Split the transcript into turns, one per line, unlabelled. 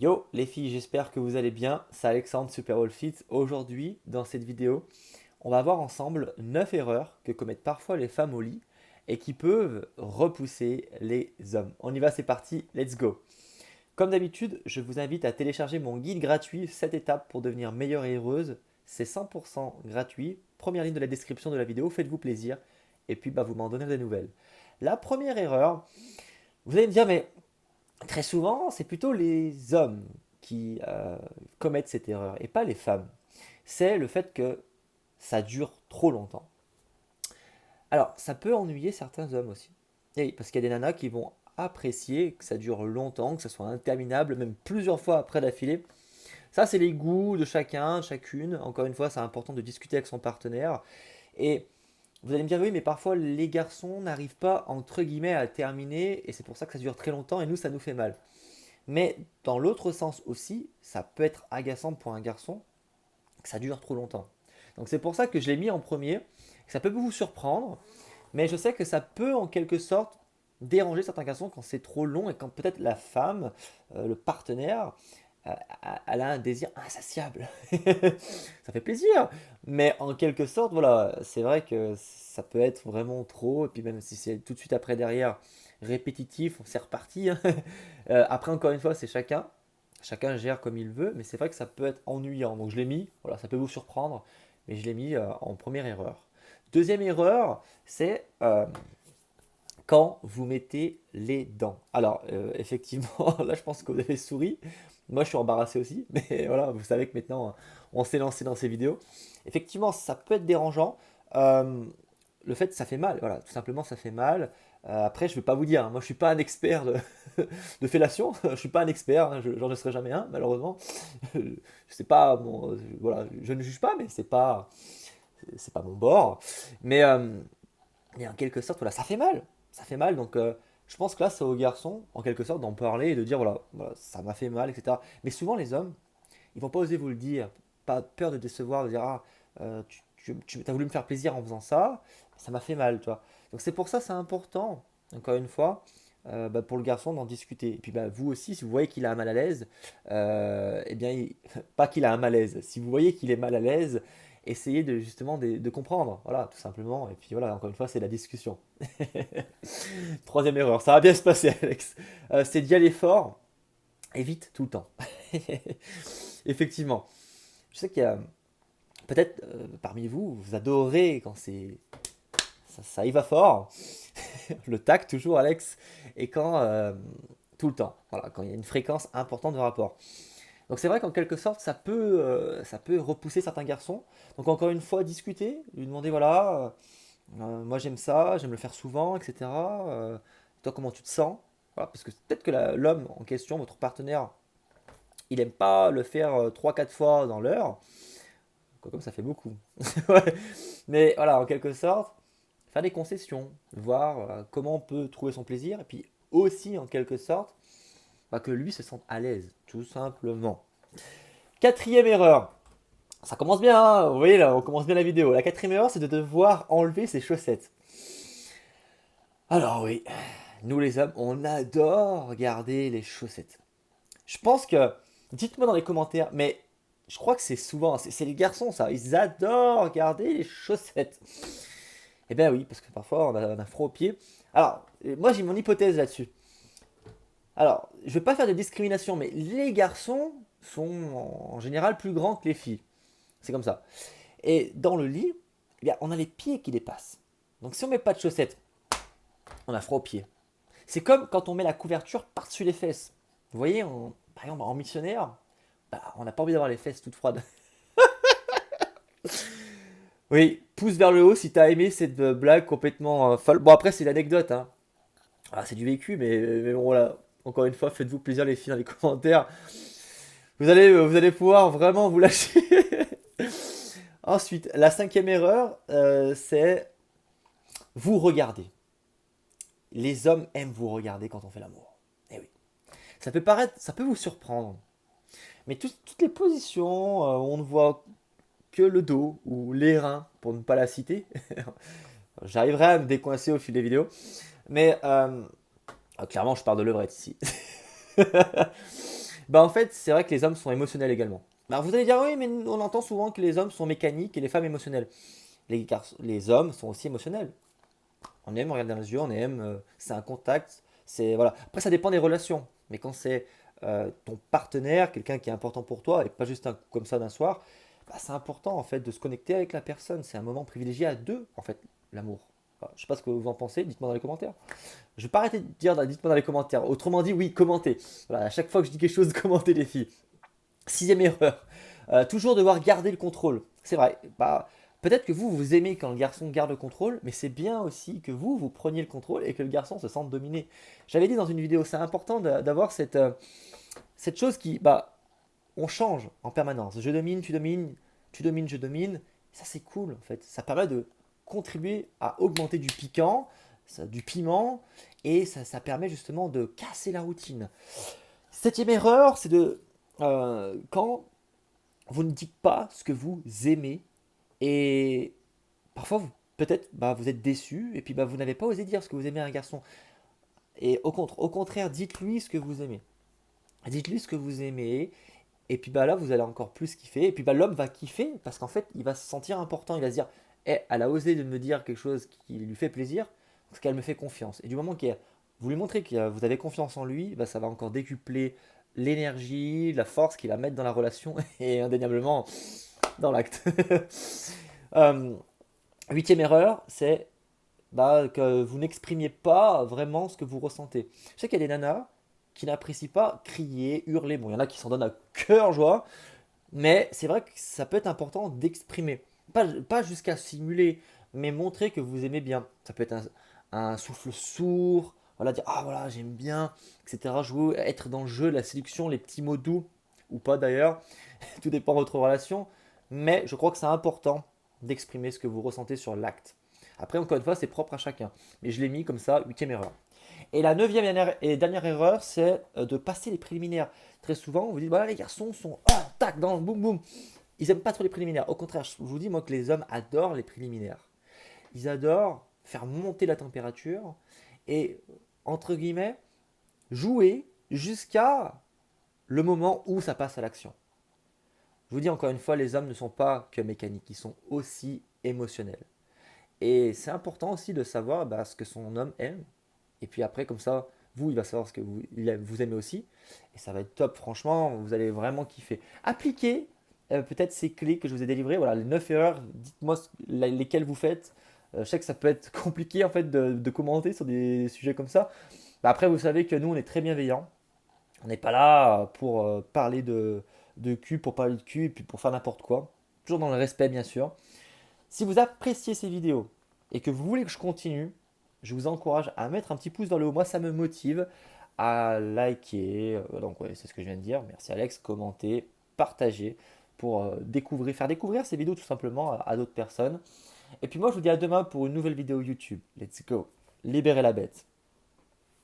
Yo les filles, j'espère que vous allez bien, c'est Alexandre Superwolfit. Aujourd'hui, dans cette vidéo, on va voir ensemble 9 erreurs que commettent parfois les femmes au lit et qui peuvent repousser les hommes. On y va, c'est parti, let's go. Comme d'habitude, je vous invite à télécharger mon guide gratuit 7 étapes pour devenir meilleure et heureuse. C'est 100% gratuit, première ligne de la description de la vidéo, faites-vous plaisir et puis vous m'en donnez des nouvelles. La première erreur, vous allez me dire mais très souvent, c'est plutôt les hommes qui commettent cette erreur et pas les femmes. C'est le fait que ça dure trop longtemps. Alors, ça peut ennuyer certains hommes aussi. Et oui, parce qu'il y a des nanas qui vont apprécier que ça dure longtemps, que ça soit interminable, même plusieurs fois après d'affilée. Ça, c'est les goûts de chacun, chacune. Encore une fois, c'est important de discuter avec son partenaire. Et vous allez me dire, oui, mais parfois les garçons n'arrivent pas, entre guillemets, à terminer, et c'est pour ça que ça dure très longtemps, et nous, ça nous fait mal. Mais dans l'autre sens aussi, ça peut être agaçant pour un garçon que ça dure trop longtemps. Donc c'est pour ça que je l'ai mis en premier. Ça peut vous surprendre, mais je sais que ça peut en quelque sorte déranger certains garçons quand c'est trop long et quand peut-être la femme, le partenaire, euh, elle a un désir insatiable. Ça fait plaisir, mais en quelque sorte, voilà, c'est vrai que ça peut être vraiment trop, et puis même si c'est tout de suite après derrière répétitif, c'est reparti, hein. Après, encore une fois, c'est chacun gère comme il veut, mais c'est vrai que ça peut être ennuyant. Donc je l'ai mis, voilà, ça peut vous surprendre, mais je l'ai mis en première erreur. Deuxième erreur, c'est quand vous mettez les dents. Alors, effectivement, là, je pense que vous avez souri. Moi, je suis embarrassé aussi, mais voilà, vous savez que maintenant, on s'est lancé dans ces vidéos. Effectivement, ça peut être dérangeant. Euh, le fait, ça fait mal, voilà, tout simplement, ça fait mal. Après, je ne vais pas vous dire, hein, moi, je suis pas un expert de fellation, je suis pas un expert, hein, j'en ne serai jamais un, malheureusement. Je sais pas, bon, voilà, je ne juge pas, mais c'est pas mon bord. Mais en quelque sorte, voilà, ça fait mal. Ça fait mal, donc je pense que là, c'est aux garçons, en quelque sorte, d'en parler et de dire, voilà, voilà, ça m'a fait mal, etc. Mais souvent, les hommes, ils vont pas oser vous le dire. Pas peur de décevoir, de dire, ah, tu as voulu me faire plaisir en faisant ça, ça m'a fait mal, tu vois. Donc c'est pour ça, c'est important, encore une fois, pour le garçon d'en discuter. Et puis vous aussi, si vous voyez qu'il a un mal à l'aise, eh bien, pas qu'il a un malaise, si vous voyez qu'il est mal à l'aise, essayez de justement de comprendre, voilà, tout simplement. Et puis voilà, encore une fois, c'est la discussion. Troisième erreur, ça va bien se passer, Alex. C'est d'y aller fort et vite tout le temps. Effectivement. Je sais qu'il y a peut-être parmi vous, vous adorez quand ça y va fort. Le tac toujours, Alex. Et quand tout le temps. Voilà, quand il y a une fréquence importante de rapport. Donc c'est vrai qu'en quelque sorte, ça peut repousser certains garçons. Donc encore une fois, discuter, lui demander voilà, moi j'aime ça, j'aime le faire souvent, etc. Toi comment tu te sens? Voilà, parce que peut-être que l'homme en question, votre partenaire, il aime pas le faire 3-4 fois dans l'heure. Comme ça fait beaucoup. Ouais. Mais voilà, en quelque sorte, faire des concessions, voir comment on peut trouver son plaisir, et puis aussi en quelque sorte, que lui se sente à l'aise, tout simplement. Quatrième erreur, ça commence bien, hein, vous voyez là, on commence bien la vidéo. La quatrième erreur, c'est de devoir enlever ses chaussettes. Alors oui, nous les hommes, on adore regarder les chaussettes. Je pense que, dites-moi dans les commentaires, mais je crois que c'est souvent, c'est les garçons ça, ils adorent regarder les chaussettes. Eh bien oui, parce que parfois on a froid aux pieds. Alors, moi j'ai mon hypothèse là-dessus. Alors, je ne vais pas faire de discrimination, mais les garçons sont en général plus grands que les filles. C'est comme ça. Et dans le lit, eh bien, on a les pieds qui dépassent. Donc si on met pas de chaussettes, on a froid aux pieds. C'est comme quand on met la couverture par-dessus les fesses. Vous voyez, par exemple en missionnaire, on n'a pas envie d'avoir les fesses toutes froides. Oui, pouce vers le haut si t'as aimé cette blague complètement folle. Bon après c'est l'anecdote, hein. Ah, c'est du vécu, mais bon voilà. Encore une fois, faites-vous plaisir les filles dans les commentaires. Vous allez pouvoir vraiment vous lâcher. Ensuite, la cinquième erreur, c'est vous regarder. Les hommes aiment vous regarder quand on fait l'amour. Eh oui. Ça peut vous surprendre. Mais toutes les positions, on ne voit que le dos ou les reins, pour ne pas la citer. J'arriverai à me décoincer au fil des vidéos. Mais clairement, je parle de levrette ici. Bah en fait, c'est vrai que les hommes sont émotionnels également. Alors vous allez dire, oui, mais on entend souvent que les hommes sont mécaniques et les femmes émotionnelles. Les hommes sont aussi émotionnels. On aime regarder dans les yeux, on aime, c'est un contact, c'est voilà. Après ça dépend des relations, mais quand c'est ton partenaire, quelqu'un qui est important pour toi et pas juste comme ça d'un soir, bah, c'est important en fait de se connecter avec la personne. C'est un moment privilégié à deux en fait, l'amour. Enfin, je sais pas ce que vous en pensez, dites-moi dans les commentaires. Je vais pas arrêter de dire, dites-moi dans les commentaires. Autrement dit, oui, commentez. Voilà, à chaque fois que je dis quelque chose, commentez les filles. Sixième erreur, toujours devoir garder le contrôle. C'est vrai, bah, peut-être que vous aimez quand le garçon garde le contrôle, mais c'est bien aussi que vous preniez le contrôle et que le garçon se sente dominé. J'avais dit dans une vidéo, c'est important d'avoir cette chose qui, bah, on change en permanence. Je domine, tu domines, tu domines, je domine. Ça, c'est cool, en fait. Ça permet de contribuer à augmenter du piquant, du piment, et ça permet justement de casser la routine. Septième erreur, c'est quand vous ne dites pas ce que vous aimez et parfois peut-être bah, vous êtes déçu et puis bah, vous n'avez pas osé dire ce que vous aimez à un garçon. Et au contraire, dites-lui ce que vous aimez. Dites-lui ce que vous aimez et puis bah là vous allez encore plus kiffer et puis bah l'homme va kiffer parce qu'en fait il va se sentir important, il va se dire eh, elle a osé de me dire quelque chose qui lui fait plaisir parce qu'elle me fait confiance. Et du moment que vous lui montrez que vous avez confiance en lui, bah, ça va encore décupler l'énergie, la force qu'il va mettre dans la relation et indéniablement dans l'acte. Euh, Huitième erreur, c'est bah, que vous n'exprimiez pas vraiment ce que vous ressentez. Je sais qu'il y a des nanas qui n'apprécient pas crier, hurler. Bon, il y en a qui s'en donnent à cœur joie, mais c'est vrai que ça peut être important d'exprimer. Pas jusqu'à simuler, mais montrer que vous aimez bien. Ça peut être un souffle sourd, voilà, dire ah voilà, j'aime bien, etc. Jouer, être dans le jeu, la séduction, les petits mots doux, ou pas d'ailleurs, tout dépend de votre relation. Mais je crois que c'est important d'exprimer ce que vous ressentez sur l'acte. Après, encore une fois, c'est propre à chacun. Mais je l'ai mis comme ça, huitième erreur. Et la neuvième et dernière erreur, c'est de passer les préliminaires. Très souvent, on vous dit, voilà, les garçons sont, oh, tac, dans le boum boum. Ils n'aiment pas trop les préliminaires. Au contraire, je vous dis, moi, que les hommes adorent les préliminaires. Ils adorent faire monter la température et, entre guillemets, jouer jusqu'à le moment où ça passe à l'action. Je vous dis encore une fois, les hommes ne sont pas que mécaniques, ils sont aussi émotionnels. Et c'est important aussi de savoir bah, ce que son homme aime. Et puis après, comme ça, vous, il va savoir ce que vous aimez aussi. Et ça va être top, franchement, vous allez vraiment kiffer. Appliquez peut-être ces clés que je vous ai délivrées. Voilà, les 9 erreurs, dites-moi lesquelles vous faites. Je sais que ça peut être compliqué en fait de commenter sur des sujets comme ça. Bah, après, vous savez que nous, on est très bienveillants. On n'est pas là pour parler de cul, pour parler de cul et puis pour faire n'importe quoi. Toujours dans le respect, bien sûr. Si vous appréciez ces vidéos et que vous voulez que je continue, je vous encourage à mettre un petit pouce dans le haut. Moi, ça me motive à liker. Donc, ouais, c'est ce que je viens de dire. Merci Alex. Commenter, partager pour faire découvrir ces vidéos tout simplement à d'autres personnes. Et puis moi, je vous dis à demain pour une nouvelle vidéo YouTube. Let's go. Libérez la bête.